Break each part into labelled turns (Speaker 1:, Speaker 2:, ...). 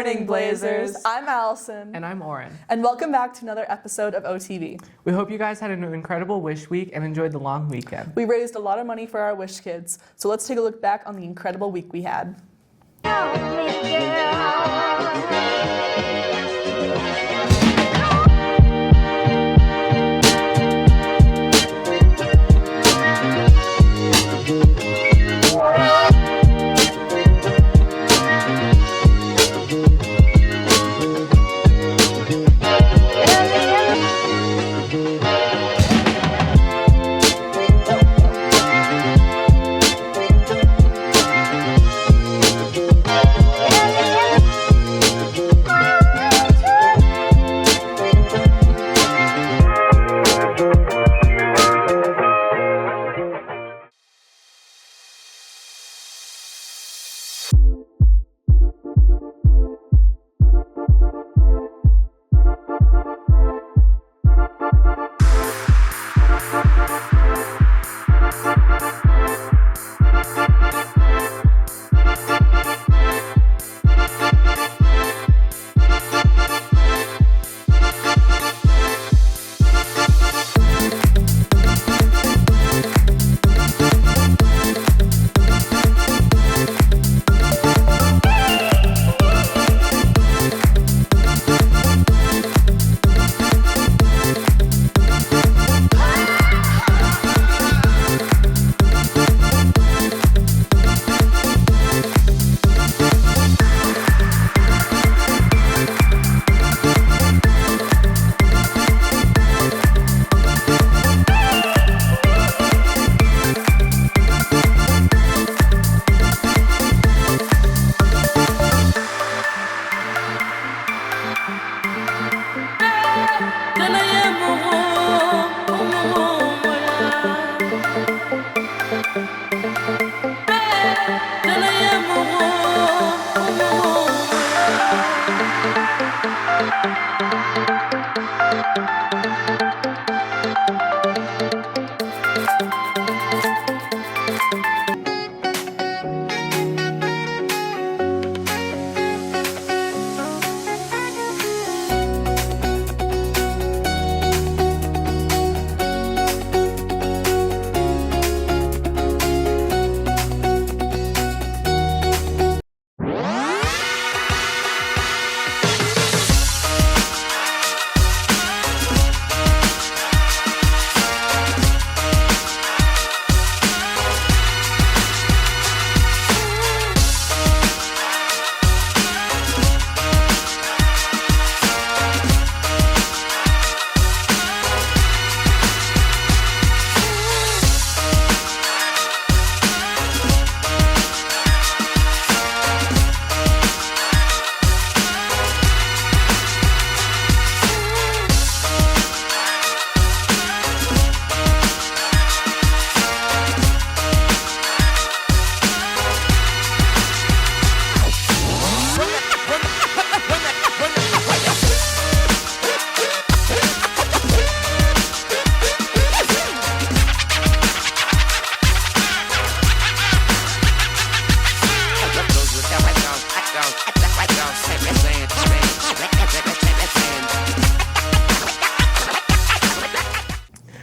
Speaker 1: morning, Blazers. I'm Allison.
Speaker 2: And I'm Oren.
Speaker 1: And welcome back to another episode of OTV.
Speaker 2: We hope you guys had an incredible Wish Week and enjoyed the long weekend.
Speaker 1: We raised a lot of money for our Wish Kids, so let's take a look back on the incredible week we had.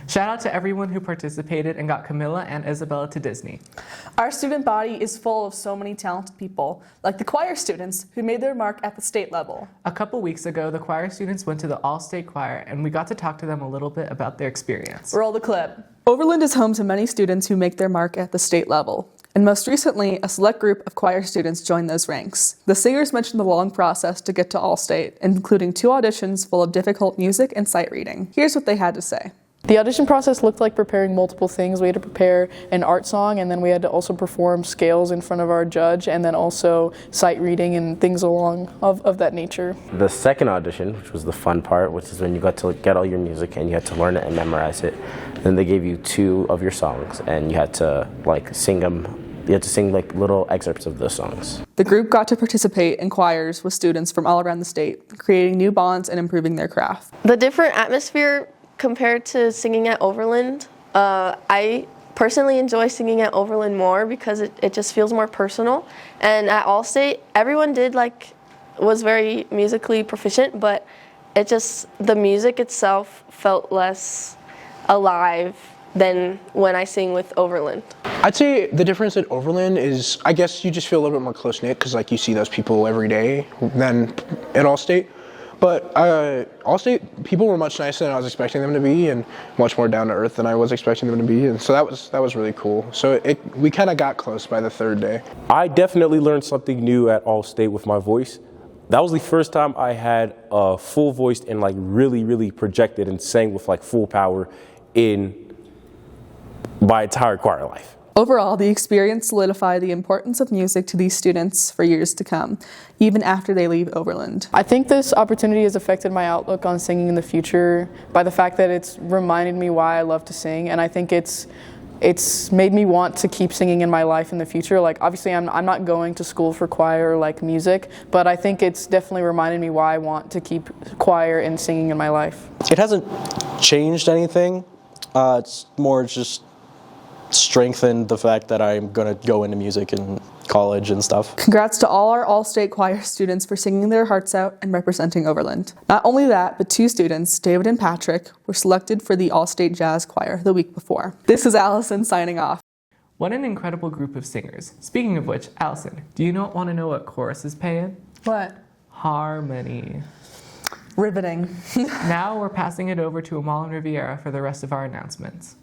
Speaker 2: Shout out to everyone who participated and got Camilla and Isabella to Disney.
Speaker 1: Our student body is full of so many talented people, like the choir students who made their mark at the state level.
Speaker 2: A couple weeks ago, the choir students went to the All-State Choir, and we got to talk to them a little bit about their experience.
Speaker 1: Roll the clip. Overland is home to many students who make their mark at the state level. And most recently, a select group of choir students joined those ranks. The singers mentioned the long process to get to All-State, including 2 auditions full of difficult music and sight reading. Here's what they had to say.
Speaker 3: The audition process looked like preparing multiple things. We had to prepare an art song, and then we had to also perform scales in front of our judge, and then also sight reading and things along of that nature.
Speaker 4: The second audition, which was the fun part, which is when you got to get all your music and you had to learn it and memorize it. Then they gave you 2 of your songs, and you had to sing them. You had to sing little excerpts of those songs.
Speaker 1: The group got to participate in choirs with students from all around the state, creating new bonds and improving their craft.
Speaker 5: The different atmosphere compared to singing at Overland, I personally enjoy singing at Overland more because it just feels more personal. And at Allstate, everyone did was very musically proficient, but the music itself felt less alive than when I sing with Overland.
Speaker 6: I'd say the difference at Overland is, I guess you just feel a little bit more close-knit because like you see those people every day than at Allstate. But Allstate, people were much nicer than I was expecting them to be and much more down to earth than I was expecting them to be. And so that was really cool. So we kind of got close by the third day.
Speaker 7: I definitely learned something new at Allstate with my voice. That was the first time I had full voiced and like really projected and sang with like full power in my entire choir life.
Speaker 1: Overall, the experience solidified the importance of music to these students for years to come, even after they leave Overland.
Speaker 3: I think this opportunity has affected my outlook on singing in the future by the fact that it's reminded me why I love to sing, and I think it's made me want to keep singing in my life in the future. Like, obviously I'm not going to school for choir or like music, but I think it's definitely reminded me why I want to keep choir and singing in my life.
Speaker 8: It hasn't changed anything. It's more just strengthened the fact that I'm going to go into music in college and stuff.
Speaker 1: Congrats to all our All-State Choir students for singing their hearts out and representing Overland. Not only that, but 2 students, David and Patrick, were selected for the All-State Jazz Choir the week before. This is Allison signing off.
Speaker 2: What an incredible group of singers. Speaking of which, Allison, do you want to know what chorus is paying?
Speaker 1: What?
Speaker 2: Harmony.
Speaker 1: Riveting.
Speaker 2: Now we're passing it over to Amal and Riviera for the rest of our announcements.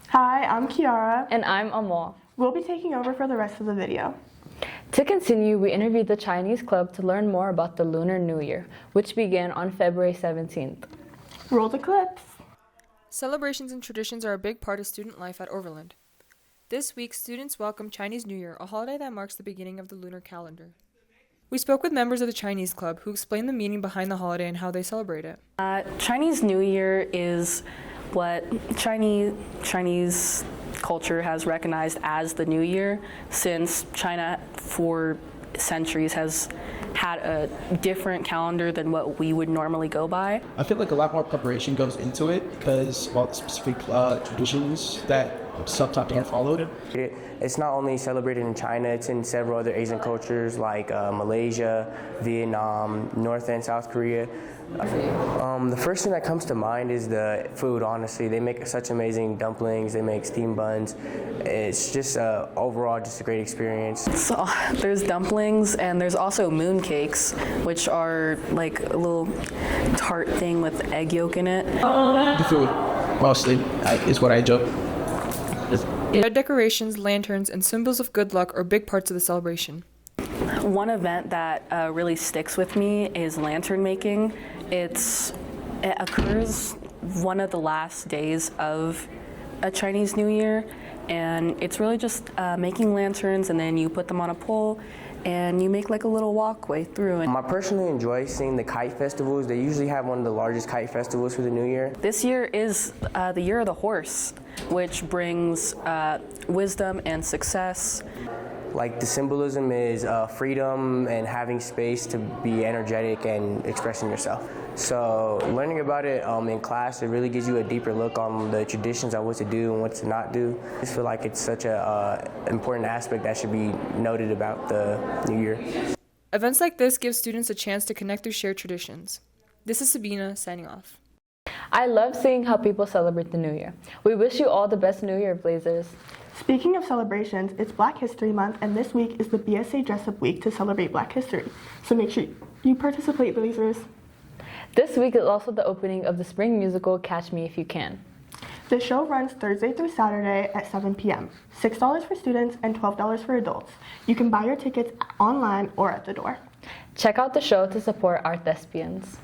Speaker 9: Hi, I'm Kiara.
Speaker 10: And I'm Amal.
Speaker 9: We'll be taking over for the rest of the video.
Speaker 10: To continue, we interviewed the Chinese club to learn more about the Lunar New Year, which began on February 17th.
Speaker 9: Roll the clips.
Speaker 11: Celebrations and traditions are a big part of student life at Overland. This week, students welcome Chinese New Year, a holiday that marks the beginning of the lunar calendar. We spoke with members of the Chinese club who explained the meaning behind the holiday and how they celebrate it.
Speaker 12: Chinese New Year is what Chinese culture has recognized as the New Year, since China for centuries has had a different calendar than what we would normally go by.
Speaker 13: I feel like a lot more preparation goes into it because of all the specific traditions that sometimes aren't followed.
Speaker 14: It's not only celebrated in China, it's in several other Asian cultures like Malaysia, Vietnam, North and South Korea. The first thing that comes to mind is the food, honestly. They make such amazing dumplings, they make steamed buns. It's just overall just a great experience.
Speaker 12: So there's dumplings and there's also moon cakes, which are like a little tart thing with egg yolk in it.
Speaker 13: The food, mostly, is what I enjoy.
Speaker 11: Red decorations, lanterns, and symbols of good luck are big parts of the celebration.
Speaker 12: One event that really sticks with me is lantern making. It occurs one of the last days of a Chinese New Year, and it's really just making lanterns, and then you put them on a pole and you make like a little walkway through.
Speaker 14: I personally enjoy seeing the kite festivals. They usually have one of the largest kite festivals for the New Year.
Speaker 12: This year is the year of the horse, which brings wisdom and success.
Speaker 14: Like the symbolism is freedom and having space to be energetic and expressing yourself. So learning about it in class, it really gives you a deeper look on the traditions on what to do and what to not do. I just feel like it's such an important aspect that should be noted about the New Year.
Speaker 11: Events like this give students a chance to connect through shared traditions. This is Sabina signing off.
Speaker 10: I love seeing how people celebrate the New Year. We wish you all the best New Year, Blazers.
Speaker 9: Speaking of celebrations, it's Black History Month, and this week is the BSA Dress Up Week to celebrate Black history. So make sure you participate, Blazers.
Speaker 10: This week is also the opening of the spring musical Catch Me If You Can.
Speaker 9: The show runs Thursday through Saturday at 7 p.m. $6 for students and $12 for adults. You can buy your tickets online or at the door.
Speaker 10: Check out the show to support our thespians.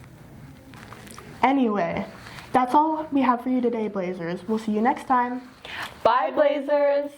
Speaker 9: Anyway, that's all we have for you today, Blazers. We'll see you next time.
Speaker 10: Bye, Blazers!